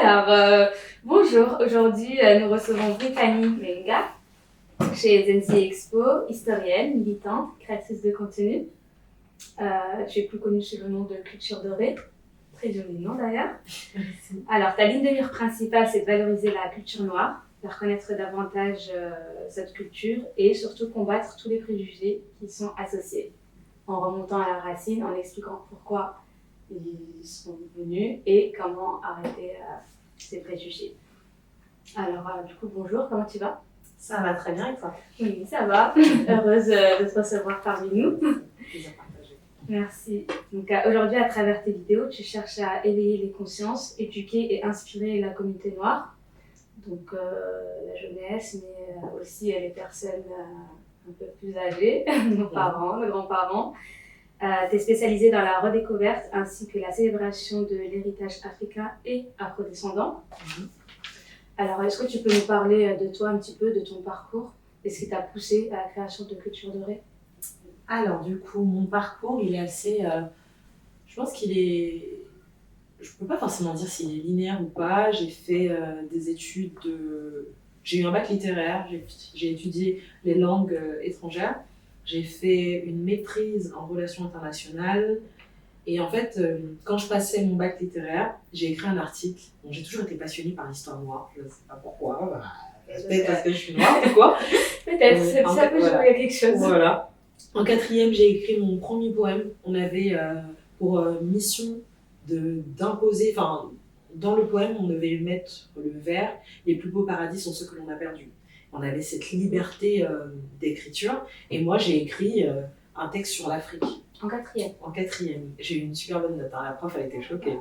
Alors, bonjour. Aujourd'hui, nous recevons Brittany Menga chez Zenzi Expo, historienne, militante, créatrice de contenu. Tu es plus connue sous le nom de Culture Dorée. Très joli nom d'ailleurs. Alors, ta ligne de mire principale, c'est de valoriser la culture noire, faire connaître davantage cette culture et surtout combattre tous les préjugés qui y sont associés, en remontant à la racine, en expliquant pourquoi ils sont venus et comment arrêter ces préjugés. Alors, du coup, bonjour, comment tu vas? Ça va très bien et toi? Oui, ça va. Heureuse de te recevoir parmi nous. Plaisir partagé. Merci. Donc, aujourd'hui, à travers tes vidéos, tu cherches à éveiller les consciences, éduquer et inspirer la communauté noire. Donc, la jeunesse, mais aussi les personnes un peu plus âgées, nos parents, nos grands-parents. Tu es spécialisée dans la redécouverte ainsi que la célébration de l'héritage africain et afrodescendant. Alors, est-ce que tu peux nous parler de toi un petit peu, de ton parcours et ce qui t'a poussé à la création de Culture Dorée? Alors, du coup, mon parcours, il est assez... je pense qu'il est... Je peux pas forcément dire s'il est linéaire ou pas. J'ai fait des études de... J'ai eu un bac littéraire, j'ai étudié les langues étrangères. J'ai fait une maîtrise en relations internationales. Et en fait, quand je passais mon bac littéraire, j'ai écrit un article. Bon, j'ai toujours été passionnée par l'histoire noire. Je ne sais pas pourquoi. Peut-être parce que je suis noire ou quoi. Peut-être, ça peut jouer à quelque chose. Voilà. En quatrième, j'ai écrit mon premier poème. On avait pour mission d'imposer... Enfin, dans le poème, on devait mettre le vers. Les plus beaux paradis sont ceux que l'on a perdus. On avait cette liberté d'écriture. Et moi, j'ai écrit un texte sur l'Afrique. En quatrième? En quatrième. J'ai eu une super bonne note. Hein. La prof, elle était choquée.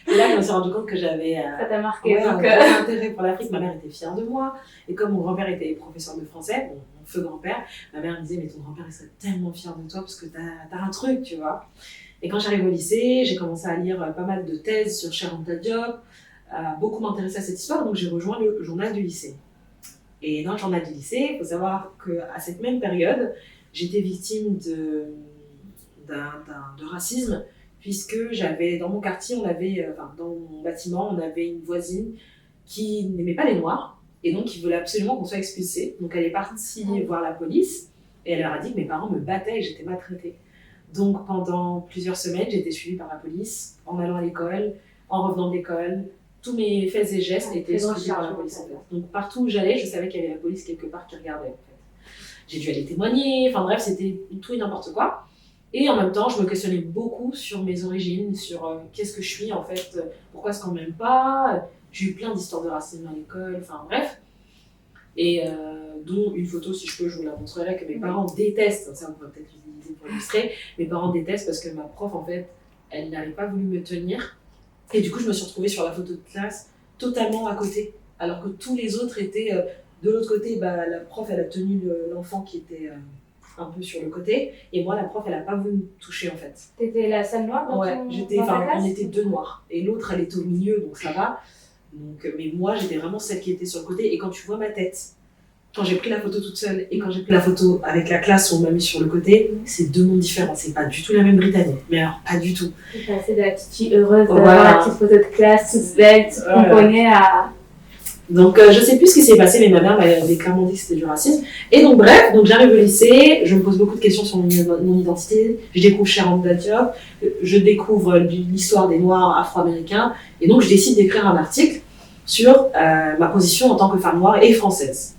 Et là, je me suis rendu compte que j'avais ça t'a marqué, un vrai intérêt pour l'Afrique. Ma mère était fière de moi. Et comme mon grand-père était professeur de français, mon feu grand-père, ma mère me disait « Mais ton grand-père, il serait tellement fier de toi parce que t'as un truc, tu vois. » Et quand j'arrive au lycée, j'ai commencé à lire pas mal de thèses sur Cheikh Anta Diop, beaucoup m'intéresser à cette histoire, donc j'ai rejoint le journal du lycée. Et dans le journal du lycée, il faut savoir qu'à cette même période, j'étais victime de racisme, puisque dans mon quartier, dans mon bâtiment, on avait une voisine qui n'aimait pas les Noirs, et donc qui voulait absolument qu'on soit expulsés. Donc elle est partie voir la police, et elle leur a dit que mes parents me battaient et j'étais maltraitée. Donc pendant plusieurs semaines, j'ai été suivie par la police, en allant à l'école, en revenant de l'école. Tous mes faits et gestes étaient suivis par la police en fait. Donc partout où j'allais, je savais qu'il y avait la police quelque part qui regardait en fait. J'ai dû aller témoigner, enfin bref, c'était tout et n'importe quoi. Et en même temps, je me questionnais beaucoup sur mes origines, sur qu'est-ce que je suis en fait, pourquoi est-ce qu'on m'aime pas. J'ai eu plein d'histoires de racisme à l'école, enfin bref. Et dont une photo, si je peux, je vous la montrerai, que mes parents détestent. Ça, on pourrait peut-être l'utiliser pour illustrer. Mes parents détestent parce que ma prof, en fait, elle n'avait pas voulu me tenir. Et du coup, je me suis retrouvée sur la photo de classe totalement à côté. Alors que tous les autres étaient de l'autre côté. La prof, elle a tenu l'enfant qui était un peu sur le côté. Et moi, la prof, elle n'a pas voulu me toucher en fait. T'étais la seule noire dans ouais, dans ta classe? On était deux noirs. Et l'autre, elle était au milieu, donc ça va. Donc, mais moi, j'étais vraiment celle qui était sur le côté. Et quand tu vois ma tête, quand j'ai pris la photo toute seule et quand j'ai pris la photo avec la classe où on m'a mis sur le côté, c'est deux mondes différents. C'est pas du tout la même Brittany. Mais alors, pas du tout. Tu passais de la petite fille heureuse d'avoir la petite photo de classe, toute belle, toute pomponnée à... Donc, je sais plus ce qui s'est passé, mais ma mère m'avait clairement dit que c'était du racisme. Et donc, bref, j'arrive au lycée, je me pose beaucoup de questions sur mon identité. Je découvre Cheikh Anta Diop, je découvre l'histoire des Noirs afro-américains. Et donc, je décide d'écrire un article sur ma position en tant que femme noire et française.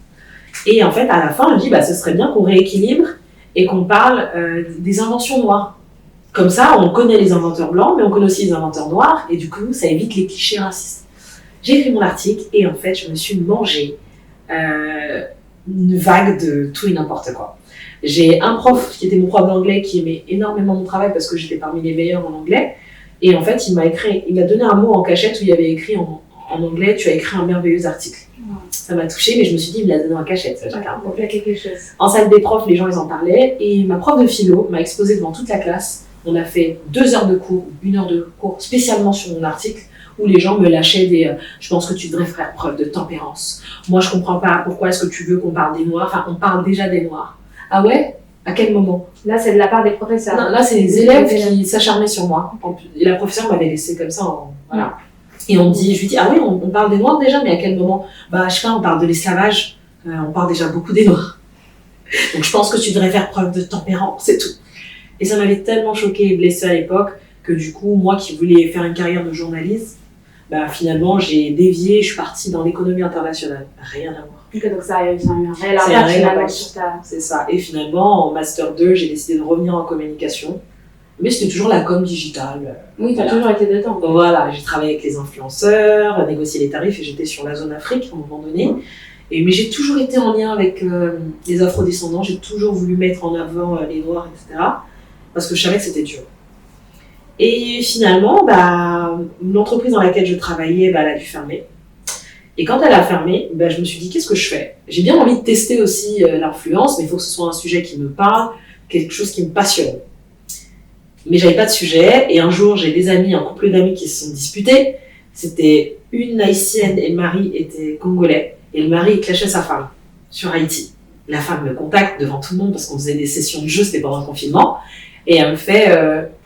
Et en fait, à la fin, je dis, ce serait bien qu'on rééquilibre et qu'on parle des inventions noires. Comme ça, on connaît les inventeurs blancs, mais on connaît aussi les inventeurs noirs, et du coup, ça évite les clichés racistes. J'ai écrit mon article, et en fait, je me suis mangé une vague de tout et n'importe quoi. J'ai un prof qui était mon prof d'anglais qui aimait énormément mon travail parce que j'étais parmi les meilleurs en anglais. Et en fait, il m'a donné un mot en cachette où il y avait écrit en anglais, tu as écrit un merveilleux article. Ça m'a touchée, mais je me suis dit, il me l'a donné en cachette. Il y a quelque chose. En salle des profs, les gens, ils en parlaient. Et ma prof de philo m'a exposé devant toute la classe. On a fait 2 heures de cours, 1 heure de cours spécialement sur mon article, où les gens me lâchaient des je pense que tu devrais faire preuve de tempérance. Moi, je comprends pas pourquoi est-ce que tu veux qu'on parle des Noirs. Enfin, on parle déjà des Noirs. Ah ouais? À quel moment? Là, c'est de la part des professeurs. Non, là, c'est les élèves qui s'acharnaient sur moi. Et la professeure m'avait laissé comme ça. Voilà. Et je lui dis, ah oui, on parle des Noirs déjà, mais à quel moment? Bah, je sais pas, on parle de l'esclavage, on parle déjà beaucoup des Noirs. Donc je pense que tu devrais faire preuve de tempérance, c'est tout. Et ça m'avait tellement choquée et blessée à l'époque que du coup, moi qui voulais faire une carrière de journaliste, bah, finalement, j'ai dévié, je suis partie dans l'économie internationale. Rien à voir. Okay, donc ça a eu un réel impact finalement sur ta... C'est ça. Et finalement, en Master 2, j'ai décidé de revenir en communication. Mais c'était toujours la com digitale. Oui, t'as toujours été dedans. Voilà, j'ai travaillé avec les influenceurs, négocié les tarifs et j'étais sur la zone Afrique à un moment donné. Mais j'ai toujours été en lien avec les afrodescendants, j'ai toujours voulu mettre en avant les Noirs, etc. Parce que je savais que c'était dur. Et finalement, l'entreprise dans laquelle je travaillais, elle a dû fermer. Et quand elle a fermé, je me suis dit, qu'est-ce que je fais? J'ai bien envie de tester aussi l'influence, mais il faut que ce soit un sujet qui me parle, quelque chose qui me passionne. Mais j'avais pas de sujet, et un jour, j'ai des amis, un couple d'amis qui se sont disputés. C'était une haïtienne et le mari était congolais, et le mari clashait sa femme sur Haïti. La femme me contacte devant tout le monde parce qu'on faisait des sessions de jeu, c'était pendant le confinement. Et elle me fait,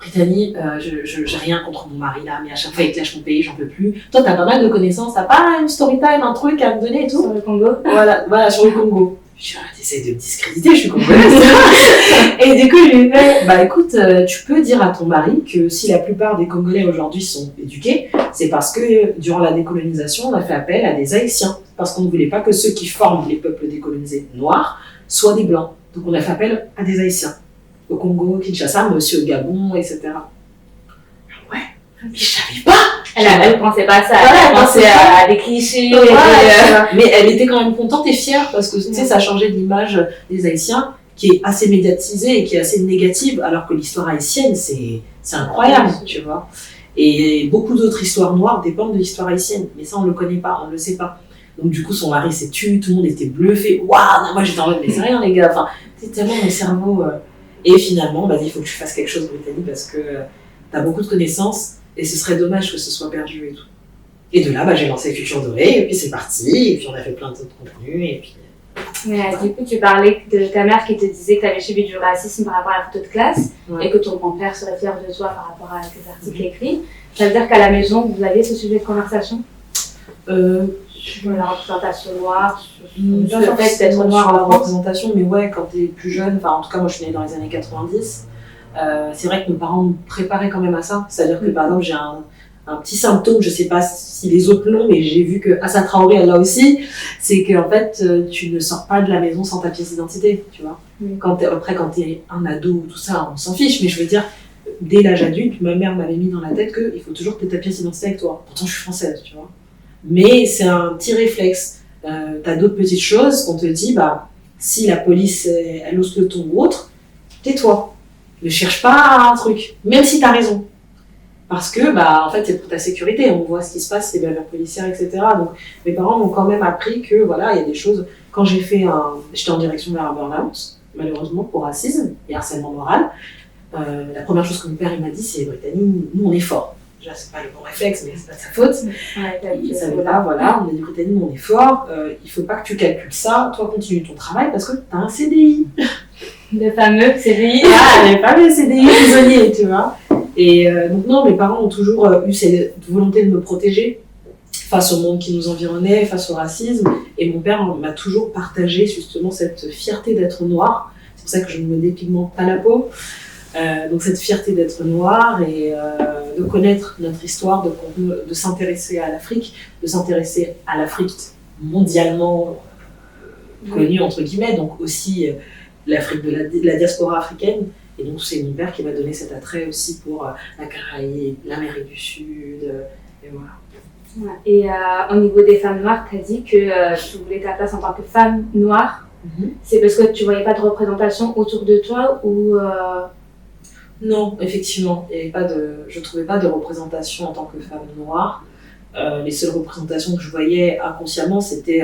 Brittany, j'ai rien contre mon mari là, mais à chaque fois il clash mon pays, j'en peux plus. Toi, t'as pas mal de connaissances, t'as pas une story time, un truc à me donner et tout? Sur le Congo. Voilà, sur le Congo. Je dis, t'essayes de me discréditer, je suis congolaise. Et du coup, je lui ai fait, écoute, tu peux dire à ton mari que si la plupart des Congolais aujourd'hui sont éduqués, c'est parce que durant la décolonisation, on a fait appel à des Haïtiens. Parce qu'on ne voulait pas que ceux qui forment les peuples décolonisés noirs soient des Blancs. Donc on a fait appel à des Haïtiens. Au Congo, Kinshasa, mais aussi au Gabon, etc. Ouais, mais je savais pas. Elle pensait pas à ça, elle pensait à des clichés. Mais elle était quand même contente et fière parce que tu sais, ça changeait de l'image des Haïtiens qui est assez médiatisée et qui est assez négative, alors que l'histoire haïtienne, c'est incroyable, tu vois. Et beaucoup d'autres histoires noires dépendent de l'histoire haïtienne, mais ça on le connaît pas, on le sait pas. Donc du coup, son mari s'est tué, tout le monde était bluffé. Waouh, moi j'étais en mode, mais c'est rien les gars, enfin, c'est tellement mon cerveau. Et finalement, il faut que tu fasses quelque chose, Brittany, parce que t'as beaucoup de connaissances et ce serait dommage que ce soit perdu et tout. Et de là, j'ai lancé Culture Dorée et puis c'est parti, et puis on a fait plein d'autres contenus et puis... Mais du coup, tu parlais de ta mère qui te disait que tu avais subi du racisme par rapport à la photo de classe et que ton grand-père serait fier de toi par rapport à tes articles écrits. Ça veut dire qu'à la maison, vous aviez ce sujet de conversation sur la représentation noire, sur le fait d'être noir en France. Représentation, mais ouais, quand t'es plus jeune, en tout cas moi je suis née dans les années 90, c'est vrai que nos parents nous préparaient quand même à ça. C'est-à-dire que par exemple j'ai un petit symptôme, je sais pas si les autres l'ont, mais j'ai vu que Assa Traoré elle l'a aussi, c'est qu'en fait tu ne sors pas de la maison sans ta pièce d'identité, tu vois. Après quand t'es un ado, tout ça, on s'en fiche, mais je veux dire, dès l'âge adulte, ma mère m'avait mis dans la tête qu'il faut toujours que tu aies ta pièce d'identité avec toi. Pourtant je suis française, tu vois. Mais c'est un petit réflexe. T'as d'autres petites choses qu'on te dit, si la police elle hausse le ton ou autre, tais-toi. Ne cherche pas un truc, même si t'as raison. Parce que, en fait, c'est pour ta sécurité. On voit ce qui se passe, les bavures policières, etc. Donc, mes parents m'ont quand même appris que, voilà, il y a des choses. Quand j'étais en direction vers un burn-out, malheureusement, pour racisme et harcèlement moral, la première chose que mon père il m'a dit, c'est Brittany, nous on est forts. Déjà, c'est pas le bon réflexe, mais c'est pas de sa faute. Il savait pas, voilà, on a dit Brittany, nous on est forts, il faut pas que tu calcules ça, toi continue ton travail parce que t'as un CDI. Le fameux CDI. Les fameux CDI prisonniers, tu vois. Et donc non, mes parents ont toujours eu cette volonté de me protéger face au monde qui nous environnait, face au racisme. Et mon père m'a toujours partagé justement cette fierté d'être noir. C'est pour ça que je ne me dépigmente pas la peau. Donc cette fierté d'être noir et de connaître notre histoire, de s'intéresser à l'Afrique, de s'intéresser à l'Afrique mondialement connue entre guillemets, donc aussi l'Afrique de la diaspora africaine. Et donc c'est mon père qui m'a donné cet attrait aussi pour la Caraïbe, l'Amérique du Sud, et voilà. Et au niveau des femmes noires, tu as dit que tu voulais ta place en tant que femme noire. C'est parce que tu voyais pas de représentation autour de toi ou Non, effectivement, je trouvais pas de représentation en tant que femme noire. Les seules représentations que je voyais inconsciemment, c'était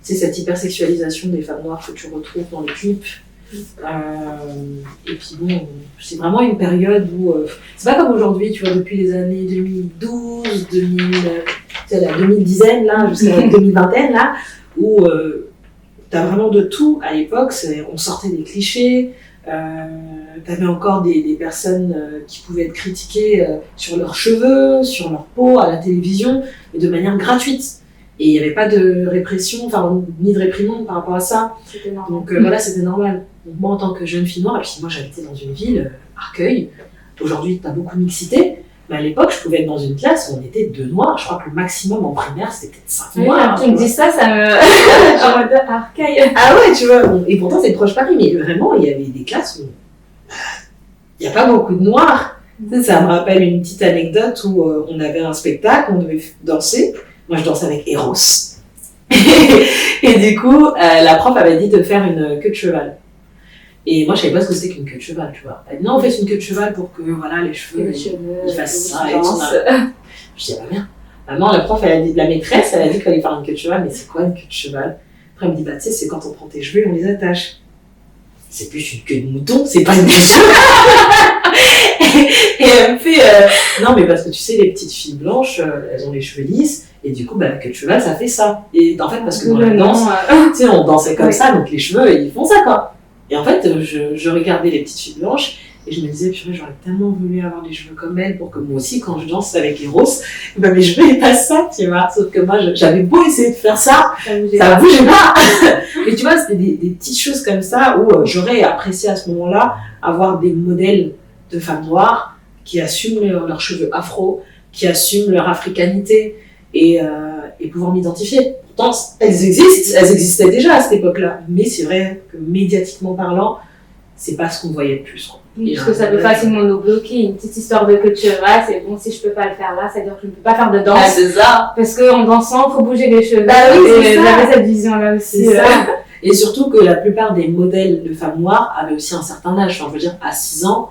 cette hypersexualisation des femmes noires que tu retrouves dans les clips. Et puis bon, c'est vraiment une période où c'est pas comme aujourd'hui, tu vois, depuis les années 2012, la 2010aine là, jusqu'à la 2020aine là, où t'as vraiment de tout. À l'époque, on sortait des clichés, T'avais encore des personnes qui pouvaient être critiquées sur leurs cheveux, sur leur peau, à la télévision, mais de manière gratuite. Et il n'y avait pas de répression, enfin, ni de réprimande par rapport à ça. C'était normal. Donc voilà, c'était normal. Donc moi, en tant que jeune fille noire, et puis moi j'habitais dans une ville, Arcueil, aujourd'hui t'as beaucoup de mixité, mais à l'époque, je pouvais être dans une classe où on était 2 noirs. Je crois que le maximum en primaire, c'était peut-être 5 noirs. Tu me dis ça me... en mode Arcueil. Ah ouais, tu vois. Bon, et pourtant, c'est proche Paris, mais vraiment, il y avait des classes où il n'y a pas beaucoup de noirs. Tu sais, ça me rappelle une petite anecdote où on avait un spectacle, on devait danser. Moi, je dansais avec Eros. Et du coup, la prof avait dit de faire une queue de cheval. Et moi, je savais pas ce que c'était qu'une queue de cheval, tu vois. Elle dit non, on fait une queue de cheval pour que voilà, les cheveux ils fassent ça et tout. Je dis, ah bah bien. Maman, la prof, elle a dit, la maîtresse, elle a dit qu'il fallait faire une queue de cheval, mais c'est quoi une queue de cheval? Après, elle me dit, bah tu sais, c'est quand on prend tes cheveux et on les attache. C'est plus une queue de mouton, c'est pas une queue de cheval. Et elle me fait, non, mais parce que tu sais, les petites filles blanches, elles ont les cheveux lisses, et du coup, bah, la queue de cheval, ça fait ça. Et en fait, parce que dans la danse, tu sais, on dansait comme ça, donc les cheveux, ils font ça, quoi. Et en fait, je regardais les petites filles blanches, et je me disais, purée, j'aurais tellement voulu avoir les cheveux comme elles, pour que moi aussi, quand je danse avec Eros, bah, mes cheveux, ils passent ça, tu vois. Sauf que moi, j'avais beau essayer de faire ça, ça bougeait pas. Mais tu vois, c'était des petites choses comme ça, où j'aurais apprécié à ce moment-là, avoir des modèles de femmes noires, qui assument leurs cheveux afro, qui assument leur africanité, et pouvoir m'identifier. Pourtant, elles existaient déjà à cette époque-là. Mais c'est vrai que médiatiquement parlant, c'est pas ce qu'on voyait le plus. Oui, parce que ça peut facilement nous bloquer. Une petite histoire de queue de cheval, c'est bon, si je peux pas le faire là, c'est-à-dire que je ne peux pas faire de danse. Ah, c'est ça. Parce qu'en dansant, il faut bouger les cheveux. Bah oui, c'est ça. J'avais cette vision-là aussi. C'est ça. Et surtout que la plupart des modèles de femmes noires avaient aussi un certain âge. Enfin, je veux dire, à 6 ans,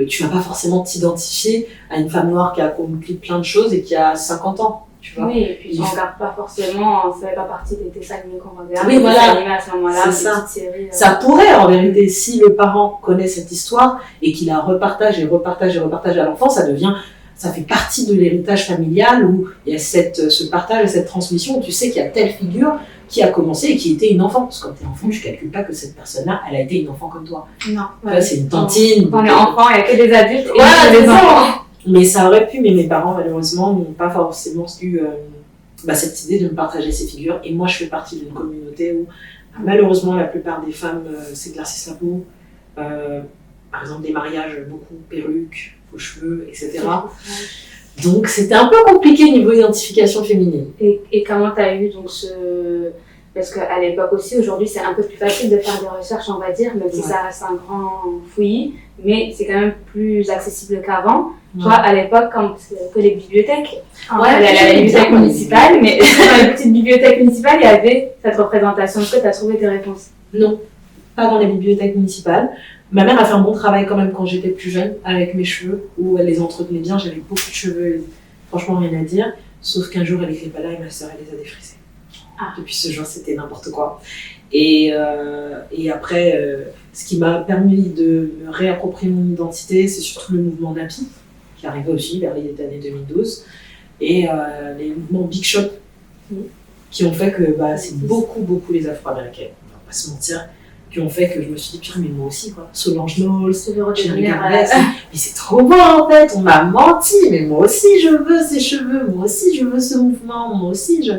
tu vas pas forcément t'identifier à une femme noire qui a accompli plein de choses et qui a 50 ans. Tu vois. Oui, et puis on regarde pas forcément, ça fait pas partie des dessins animés qu'on regarde. Oui, voilà. À ce moment-là, c'est ça. Séries, Ça pourrait, en vérité, si le parent connaît cette histoire et qu'il la repartage et repartage et repartage à l'enfant, ça fait partie de l'héritage familial où il y a ce partage et cette transmission où tu sais qu'il y a telle figure qui a commencé et qui était une enfant. Parce que quand t'es enfant, tu calcules pas que cette personne-là, elle a été une enfant comme toi. Non. Ouais, c'est une tantine. Quand on est enfant, il n'y a que des adultes et voilà, des enfants. Mais ça aurait pu, mais mes parents, malheureusement, n'ont pas forcément eu cette idée de me partager ces figures. Et moi, je fais partie d'une communauté où, malheureusement, la plupart des femmes s'éclaircissent la peau. Par exemple, des mariages, beaucoup perruques, faux cheveux, etc. Donc, c'était un peu compliqué niveau identification féminine. Et comment tu as eu donc Parce qu'à l'époque aussi, aujourd'hui, c'est un peu plus facile de faire des recherches, on va dire, même si ça reste un grand fouillis, mais c'est quand même plus accessible qu'avant. Ouais. Toi, à l'époque, que les bibliothèques, à la bibliothèque municipale, mais dans les petites bibliothèques municipales, il y avait cette représentation. Est-ce que tu as trouvé tes réponses? Non, pas dans les bibliothèques municipales. Ma mère a fait un bon travail quand même quand j'étais plus jeune, avec mes cheveux, où elle les entretenait bien. J'avais beaucoup de cheveux, franchement, rien à dire. Sauf qu'un jour, elle n'était pas là et ma sœur, elle les a défrisés. Depuis ce jour, c'était n'importe quoi. Et après, ce qui m'a permis de me réapproprier mon identité, c'est surtout le mouvement NAPI, qui arrivait aussi vers les années 2012, et les mouvements Big Shop, qui ont fait que c'est beaucoup les Afro-Américaines, on va pas se mentir, qui ont fait que je me suis dit, pire, mais moi aussi, quoi. Solange Knowles, Jerry Garvey, mais c'est trop beau en fait, on m'a menti, mais moi aussi je veux ces cheveux, moi aussi je veux ce mouvement, moi aussi je...